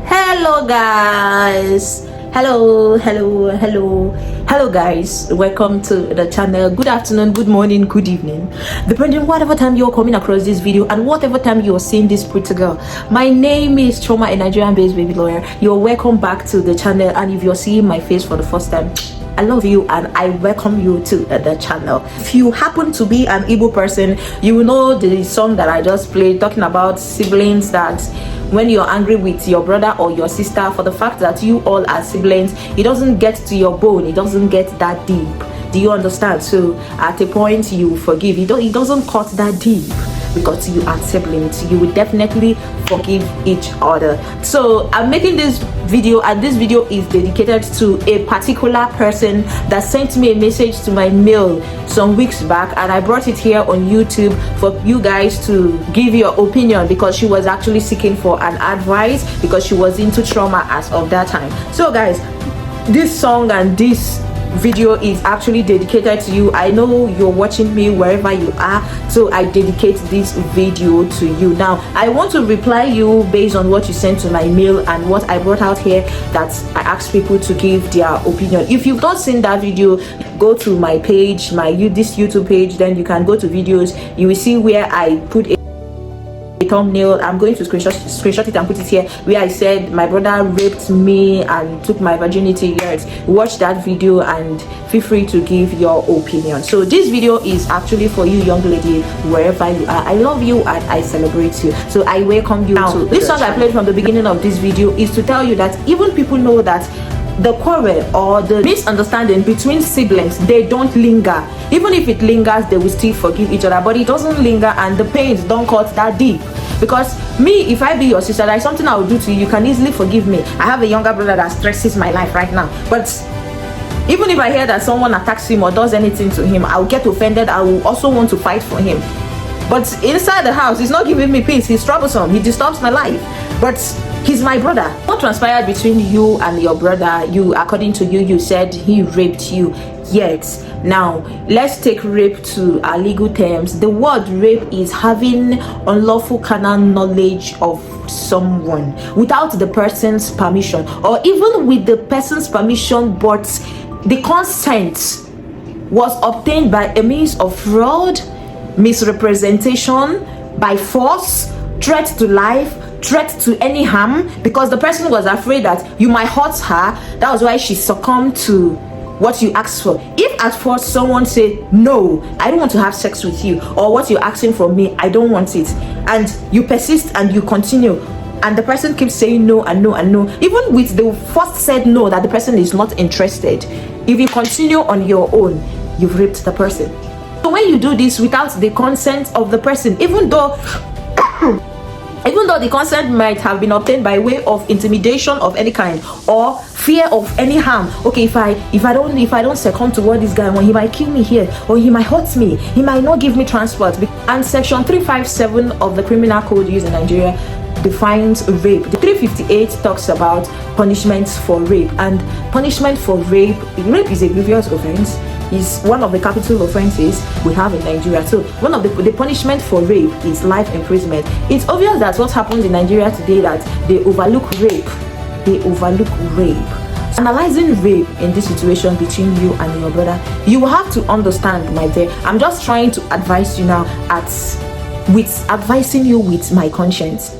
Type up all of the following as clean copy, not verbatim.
Hello guys, hello guys, welcome to the channel. Good afternoon, good morning, good evening, depending whatever time you're coming across this video and whatever time you're seeing this pretty girl. My name is Choma, a Nigerian based baby lawyer. You're welcome back to the channel, and if you're seeing my face for the first time, I love you and I welcome you to the channel. If you happen to be an Igbo person, you will know the song that I just played, talking about siblings, that when you're angry with your brother or your sister for the fact that you all are siblings, it doesn't get to your bone, it doesn't get that deep. Do you understand? So at a point you forgive, it doesn't cut that deep, because you are siblings. You will definitely forgive each other. So I'm making this video, and this video is dedicated to a particular person that sent me a message to my mail some weeks back, and I brought it here on YouTube for you guys to give your opinion, because she was actually seeking for an advice because she was into trauma as of that time. So guys, this song and this video is actually dedicated to you. I know you're watching me wherever you are, so I dedicate this video to you. Now I want to reply you based on what you sent to my mail and what I brought out here, that I asked people to give their opinion. If you've not seen that video, go to my page, this YouTube page, then you can go to videos. You will see where I put a thumbnail. I'm going to screenshot it and put it here, where I said my brother raped me and took my virginity. Yes, watch that video and feel free to give your opinion. So this video is actually for you, young lady, wherever you are. I love you and I celebrate you, so I welcome you. Now this song I played from the beginning of this video is to tell you that even people know that the quarrel or the misunderstanding between siblings, they don't linger. Even if it lingers, they will still forgive each other, but it doesn't linger and the pains don't cut that deep. Because me, if I be your sister, there's something I will do to you, you can easily forgive me. I have a younger brother that stresses my life right now, but even if I hear that someone attacks him or does anything to him, I'll get offended. I will also want to fight for him. But inside the house, he's not giving me peace. He's troublesome, he disturbs my life, but he's my brother. What transpired between you and your brother? You, according to you, you said he raped you. Yet now let's take rape to our legal terms. The word rape is having unlawful carnal knowledge of someone without the person's permission, or even with the person's permission, but the consent was obtained by a means of fraud, misrepresentation, by force, threat to life, threat to any harm, because the person was afraid that you might hurt her. That was why she succumbed to what you asked for. If at first someone say, no, I don't want to have sex with you, or what you're asking from me, I don't want it, and you persist and you continue, and the person keeps saying no and no and no, even with the first said no that the person is not interested, if you continue on your own, you've raped the person. So when you do this without the consent of the person, even though the consent might have been obtained by way of intimidation of any kind or fear of any harm. Okay, if I don't succumb to what this guy wants, he might kill me here, or he might hurt me, he might not give me transport. And section 357 of the criminal code used in Nigeria defines rape. The 358 talks about punishments for rape, and punishment for rape is a grievous offense, is one of the capital offenses we have in Nigeria. So one of the punishment for rape is life imprisonment. It's obvious that what happens in Nigeria today, that they overlook rape. Analyzing rape in this situation between you and your brother, you will have to understand, my dear, I'm just trying to advise you now, advising you with my conscience.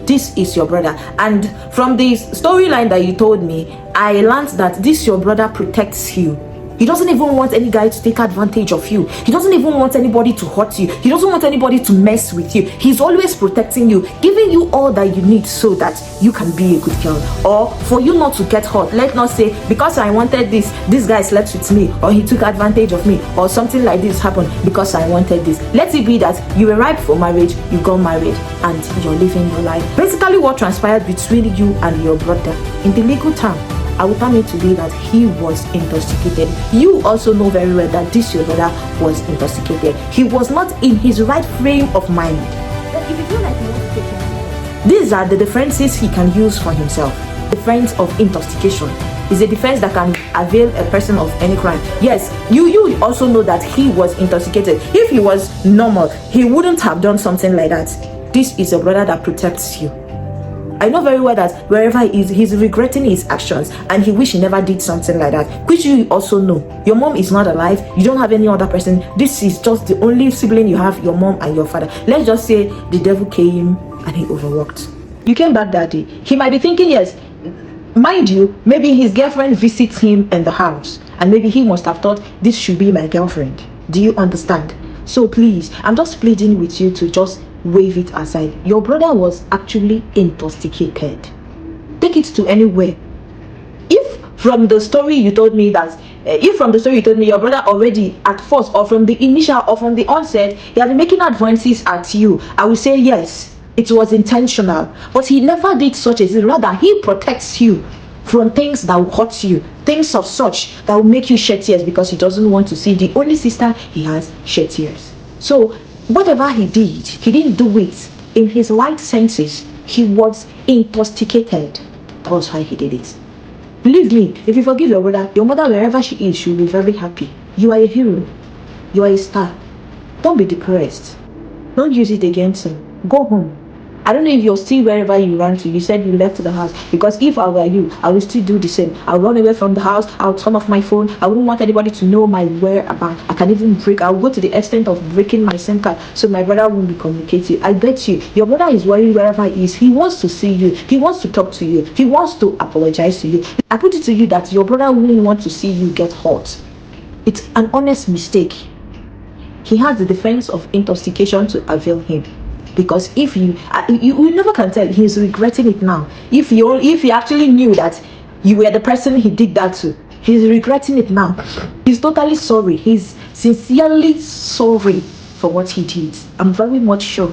This is your brother, and from the storyline that you told me, I learned that this your brother protects you. He doesn't even want any guy to take advantage of you. He doesn't even want anybody to hurt you. He doesn't want anybody to mess with you. He's always protecting you, giving you all that you need so that you can be a good girl, or for you not to get hurt. Let's not say because I wanted this guy slept with me, or he took advantage of me, or something like this happened because I wanted this. Let it be that you were ripe for marriage, you got married, and you're living your life. Basically, what transpired between you and your brother, in the legal term, I would find it to be that he was intoxicated. You also know very well that this your brother was intoxicated. He was not in his right frame of mind. But if you feel like you want to take him, these are the defenses he can use for himself. Defense of intoxication is a defense that can avail a person of any crime. Yes, you also know that he was intoxicated. If he was normal, he wouldn't have done something like that. This is a brother that protects you. I know very well that wherever he is, he's regretting his actions and he wish he never did something like that, which you also know. Your mom is not alive. You don't have any other person. This is just the only sibling you have, your mom and your father. Let's just say the devil came and he overworked. You came back that day. He might be thinking, yes, mind you, maybe his girlfriend visits him in the house and maybe he must have thought this should be my girlfriend. Do you understand? So please, I'm just pleading with you to just wave it aside. Your brother was actually intoxicated. Take it to anywhere. If from the story you told me your brother already at first, or from the initial, or from the onset, he had been making advances at you, I would say yes, it was intentional. But he never did such a thing. Rather, he protects you from things that will hurt you, things of such that will make you shed tears, because he doesn't want to see the only sister he has shed tears. So whatever he did, he didn't do it in his right senses. He was intoxicated. That was why he did it. Believe me, if you forgive your brother, your mother, wherever she is, she'll be very happy. You are a hero. You are a star. Don't be depressed. Don't use it against him. Go home. I don't know if you're still wherever you ran to. You said you left the house. Because if I were you, I would still do the same. I'll run away from the house. I'll turn off my phone. I wouldn't want anybody to know my whereabouts. I can even I'll go to the extent of breaking my SIM card so my brother won't be communicating. I bet you, your brother is worried wherever he is. He wants to see you. He wants to talk to you. He wants to apologize to you. I put it to you that your brother wouldn't want to see you get hurt. It's an honest mistake. He has the defense of intoxication to avail him. Because if you never can tell, he's regretting it now. If he actually knew that you were the person he did that to, he's regretting it now. He's totally sorry. He's sincerely sorry for what he did. I'm very much sure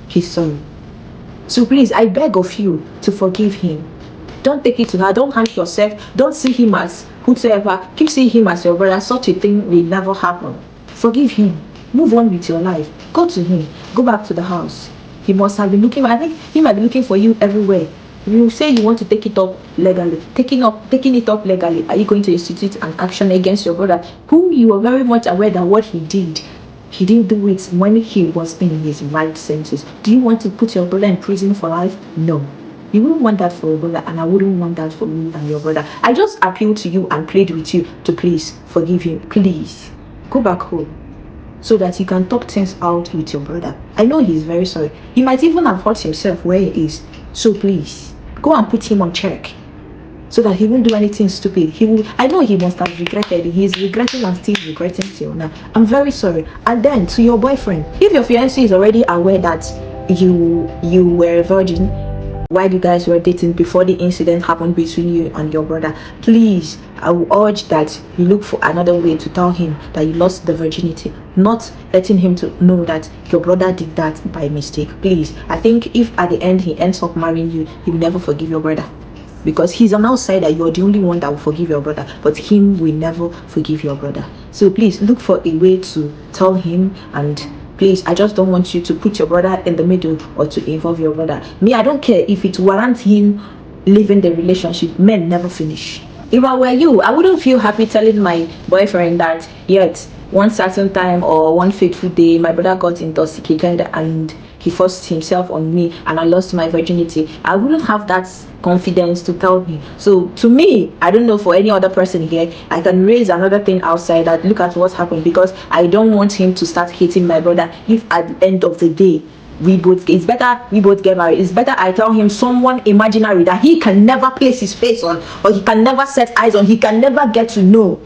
he's sorry. So please, I beg of you to forgive him. Don't take it to her. Don't harm yourself. Don't see him as whosoever. Keep seeing him as your brother. Such a thing will never happen. Forgive him. Move on with your life. Go to him. Go back to the house. He must have been looking. I think he might be looking for you everywhere. You say you want to take it up legally. Taking it up legally. Are you going to institute an action against your brother, who you are very much aware that what he did, he didn't do it when he was in his right senses? Do you want to put your brother in prison for life? No. You wouldn't want that for your brother, and I wouldn't want that for me and your brother. I just appeal to you and plead with you to please forgive him. Please go back home, so that you can talk things out with your brother. I know he's very sorry. He might even have hurt himself where he is. So please, go and put him on check, so that he won't do anything stupid. I know he must have regretted. He's regretting and still regretting till now. I'm very sorry. And then to your boyfriend, if your fiancé is already aware that you were a virgin while you guys were dating before the incident happened between you and your brother, please, I will urge that you look for another way to tell him that you lost the virginity, not letting him to know that your brother did that by mistake. Please, I think if at the end he ends up marrying you, he will never forgive your brother, because he's an outsider. You're the only one that will forgive your brother, but him will never forgive your brother. So please look for a way to tell him. And please, I just don't want you to put your brother in the middle or to involve your brother. Me, I don't care if it warrants him leaving the relationship. Men never finish. If I were you, I wouldn't feel happy telling my boyfriend that yet one certain time or one fateful day my brother got intoxicated and he forced himself on me and I lost my virginity. I wouldn't have that confidence to tell him. So to me, I don't know for any other person here, I can raise another thing outside that look at what happened, because I don't want him to start hating my brother if at the end of the day it's better we both get married. It's better I tell him someone imaginary that he can never place his face on, or he can never set eyes on, he can never get to know.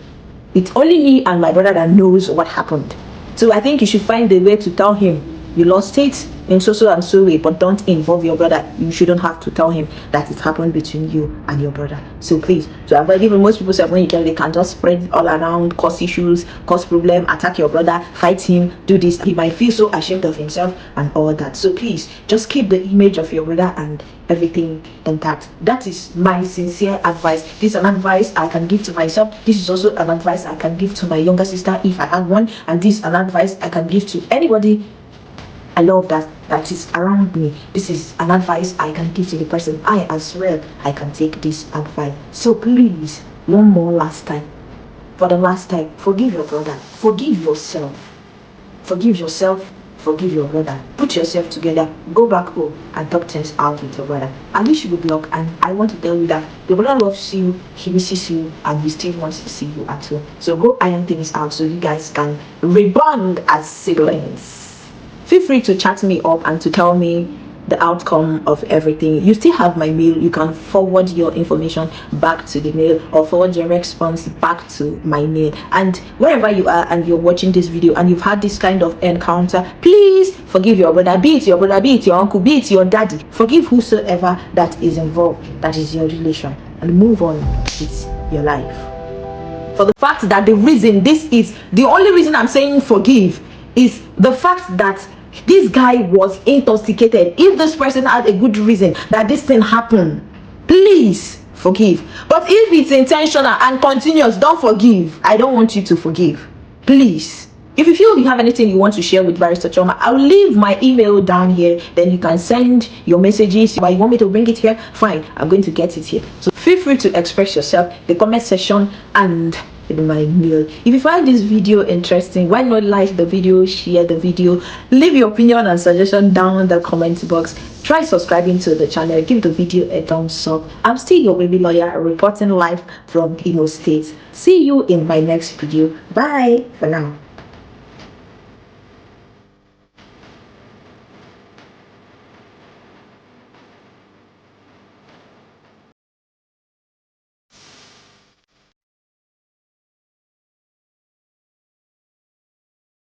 It's only me and my brother that knows what happened. So I think you should find a way to tell him you lost it in so and so way, but don't involve your brother. You shouldn't have to tell him that it happened between you and your brother. So please, to avoid, even most people say when you tell, they can just spread all around, cause issues, cause problem, attack your brother, fight him, do this. He might feel so ashamed of himself and all that. So please, just keep the image of your brother and everything intact. That is my sincere advice. This is an advice I can give to myself. This is also an advice I can give to my younger sister if I have one, and this is an advice I can give to anybody I love that is around me. This is an advice I can give to the person. I as well, I can take this advice. So please, one more last time, for the last time, forgive your brother, forgive yourself, forgive yourself, forgive your brother. Put yourself together, go back home and talk things out with your brother. I wish you good luck, and I want to tell you that your brother loves you, he misses you, and he still wants to see you at home. So go iron things out so you guys can rebond as siblings. Feel free to chat me up and to tell me the outcome of everything. You still have my mail. You can forward your information back to the mail, or forward your response back to my mail. And wherever you are and you're watching this video and you've had this kind of encounter, please forgive your brother, be it your brother, be it your uncle, be it your daddy. Forgive whosoever that is involved, that is your relation, and move on with your life. For the fact that the reason this is the only reason I'm saying forgive is the fact that this guy was intoxicated. If this person had a good reason that this thing happened, please forgive. But if it's intentional and continuous, don't forgive. I don't want you to forgive, please. If you feel you have anything you want to share with Barrister Chioma, I'll leave my email down here. Then you can send your messages. Why you want me to bring it here? Fine, I'm going to get it here. So feel free to express yourself in the comment section and in my mail. If you find this video interesting, why not like the video, share the video, leave your opinion and suggestion down in the comment box. Try subscribing to the channel, give the video a thumbs up. I'm still your baby lawyer, reporting live from Imo State. See you in my next video. Bye for now.